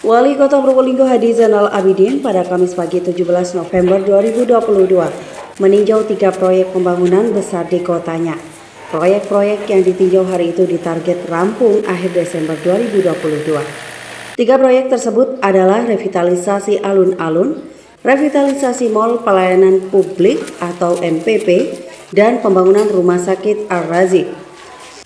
Wali Kota Probolinggo Hadi Zainal Abidin pada Kamis pagi 17 November 2022 meninjau 3 proyek pembangunan besar di kotanya. Proyek-proyek yang ditinjau hari itu ditarget rampung akhir Desember 2022. 3 proyek tersebut adalah revitalisasi alun-alun, revitalisasi mal pelayanan publik atau MPP, dan pembangunan rumah sakit Ar-Razi.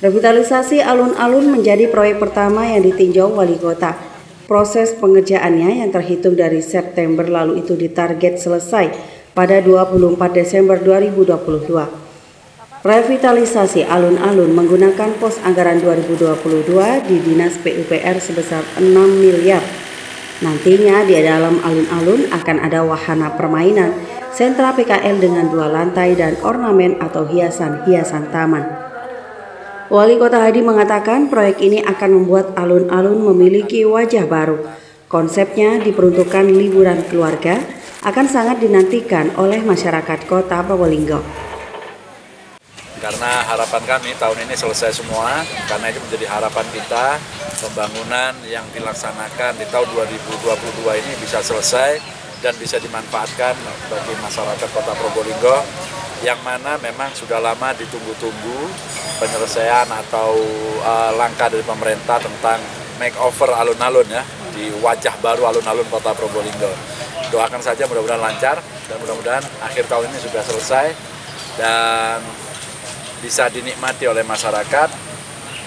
Revitalisasi alun-alun menjadi proyek pertama yang ditinjau Wali Kota. Proses pengerjaannya yang terhitung dari September lalu itu ditarget selesai pada 24 Desember 2022. Revitalisasi alun-alun menggunakan pos anggaran 2022 di Dinas PUPR sebesar 6 miliar. Nantinya di dalam alun-alun akan ada wahana permainan, sentra PKL dengan 2 lantai dan ornamen atau hiasan-hiasan taman. Wali Kota Hadi mengatakan proyek ini akan membuat alun-alun memiliki wajah baru. Konsepnya diperuntukkan liburan keluarga, akan sangat dinantikan oleh masyarakat Kota Probolinggo. Karena harapan kami tahun ini selesai semua, karena itu menjadi harapan kita, pembangunan yang dilaksanakan di tahun 2022 ini bisa selesai dan bisa dimanfaatkan bagi masyarakat Kota Probolinggo, yang mana memang sudah lama ditunggu-tunggu penyelesaian atau langkah dari pemerintah tentang makeover alun-alun ya, di wajah baru alun-alun Kota Probolinggo. Doakan saja mudah-mudahan lancar dan mudah-mudahan akhir tahun ini sudah selesai dan bisa dinikmati oleh masyarakat.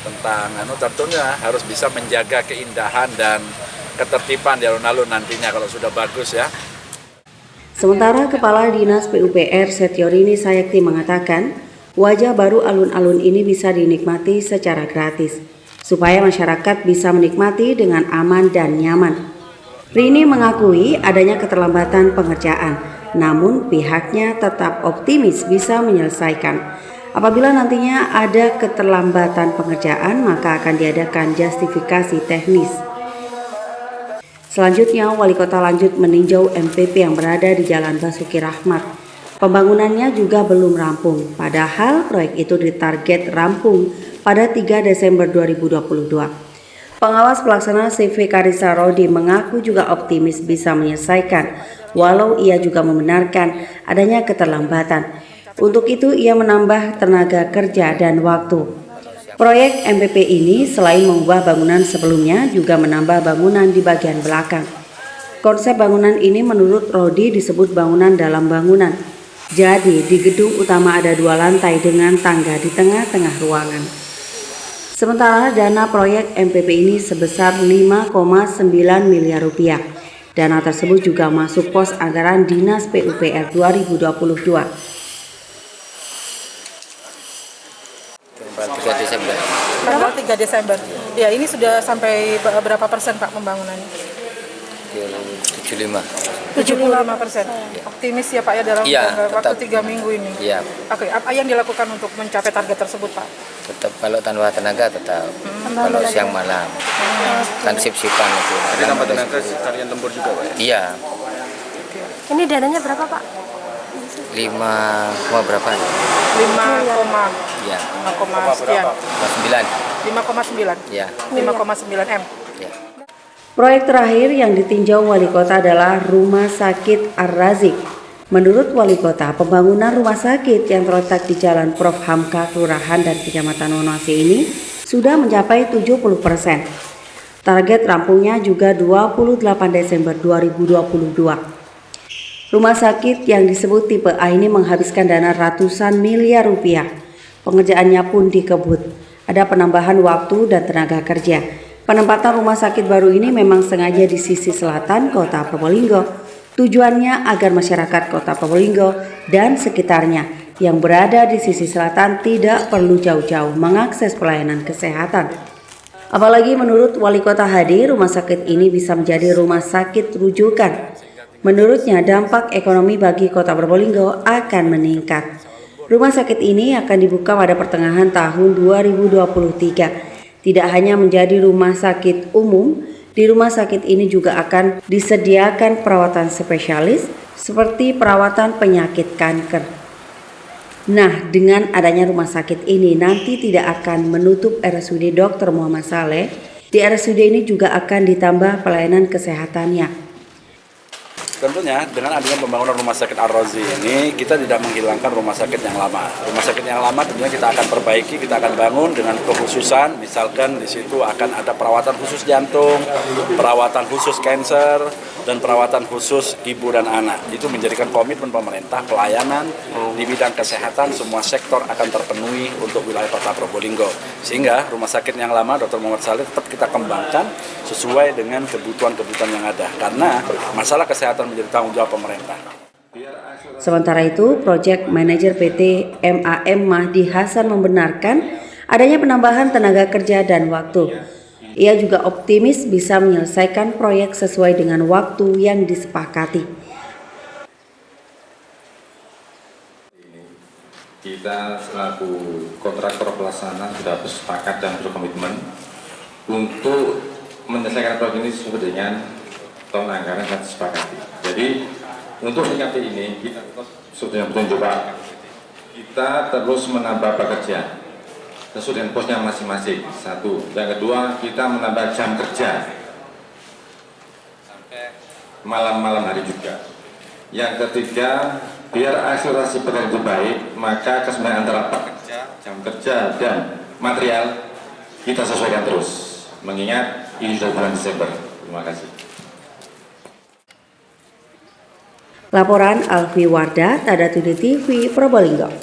Tentang tentunya harus bisa menjaga keindahan dan ketertiban di alun-alun nantinya kalau sudah bagus ya. Sementara Kepala Dinas PUPR Setiorini Sayakti mengatakan, wajah baru alun-alun ini bisa dinikmati secara gratis, supaya masyarakat bisa menikmati dengan aman dan nyaman. Rini mengakui adanya keterlambatan pengerjaan, namun pihaknya tetap optimis bisa menyelesaikan. Apabila nantinya ada keterlambatan pengerjaan, maka akan diadakan justifikasi teknis. Selanjutnya, Wali Kota lanjut meninjau MPP yang berada di Jalan Basuki Rahmat. Pembangunannya juga belum rampung, padahal proyek itu ditarget rampung pada 3 Desember 2022. Pengawas pelaksana CV Karisa Rodi mengaku juga optimis bisa menyelesaikan, walau ia juga membenarkan adanya keterlambatan. Untuk itu, ia menambah tenaga kerja dan waktu. Proyek MPP ini selain mengubah bangunan sebelumnya juga menambah bangunan di bagian belakang. Konsep bangunan ini menurut Rodi disebut bangunan dalam bangunan. Jadi di gedung utama ada 2 lantai dengan tangga di tengah-tengah ruangan. Sementara dana proyek MPP ini sebesar 5,9 miliar rupiah. Dana tersebut juga masuk pos anggaran Dinas PUPR 2022. 3 Desember. Tanggal 3 Desember. Ya, ini sudah sampai berapa persen Pak pembangunannya? 75%. 75%. Optimis ya Pak ya dalam waktu 3 minggu ini. Iya. Oke, apa yang dilakukan untuk mencapai target tersebut Pak? Tetap kalau tambah tenaga tetap. Kalau siang malam. Kan sip-sipan itu. Jadi tambah tenaga sekalian lembur juga Pak? Iya. Ini dananya berapa Pak? 5, berapa? 5, Iya. 5, sekian. 9. 5,9. Iya. 5,9 M. Iya. Proyek terakhir yang ditinjau Wali Kota adalah Rumah Sakit Ar-Razi. Menurut Wali Kota, pembangunan rumah sakit yang terletak di Jalan Prof. Hamka, Kelurahan dan Kecamatan Wonoase ini sudah mencapai 70%. Target rampungnya juga 28 Desember 2022. Rumah sakit yang disebut tipe A ini menghabiskan dana ratusan miliar rupiah. Pengerjaannya pun dikebut. Ada penambahan waktu dan tenaga kerja. Penempatan rumah sakit baru ini memang sengaja di sisi selatan Kota Probolinggo. Tujuannya agar masyarakat Kota Probolinggo dan sekitarnya yang berada di sisi selatan tidak perlu jauh-jauh mengakses pelayanan kesehatan. Apalagi menurut Wali Kota Hadi, rumah sakit ini bisa menjadi rumah sakit rujukan. Menurutnya dampak ekonomi bagi Kota Probolinggo akan meningkat. Rumah sakit ini akan dibuka pada pertengahan tahun 2023. Tidak hanya menjadi rumah sakit umum, di rumah sakit ini juga akan disediakan perawatan spesialis seperti perawatan penyakit kanker. Nah, dengan adanya rumah sakit ini nanti tidak akan menutup RSUD Dr. Muhammad Saleh Di RSUD ini juga akan ditambah pelayanan kesehatannya. Tentunya dengan adanya pembangunan rumah sakit Ar-Razi ini kita tidak menghilangkan rumah sakit yang lama. Rumah sakit yang lama tentunya kita akan perbaiki, kita akan bangun dengan kekhususan. Misalkan di situ akan ada perawatan khusus jantung, perawatan khusus kanker, dan perawatan khusus ibu dan anak. Itu menjadikan komitmen pemerintah pelayanan di bidang kesehatan semua sektor akan terpenuhi untuk wilayah Kota Probolinggo. Sehingga rumah sakit yang lama Dr. Muhammad Saleh tetap kita kembangkan sesuai dengan kebutuhan-kebutuhan yang ada. Karena masalah kesehatan menjadi tanggung jawab pemerintah. Sementara itu, Project Manager PT MAM Mahdi Hasan membenarkan adanya penambahan tenaga kerja dan waktu. Ia juga optimis bisa menyelesaikan proyek sesuai dengan waktu yang disepakati. Kita selaku kontraktor pelaksana sudah bersepakat dan berkomitmen untuk menyelesaikan proyek ini sesuai dengan tahun anggaran yang disepakati. Jadi untuk menyikapi ini kita sudah petunjuk Pak, kita terus menambah pekerja sesuai dengan posnya masing-masing. Satu, yang kedua kita menambah jam kerja sampai malam-malam hari juga. Yang ketiga, biar akselerasi pekerjaan itu baik, maka keseimbangan antara pekerja, jam kerja dan material kita sesuaikan terus. Mengingat ini sudah bulan Desember. Terima kasih. Laporan Alfi Wardah, Tadatude TV, Probolinggo.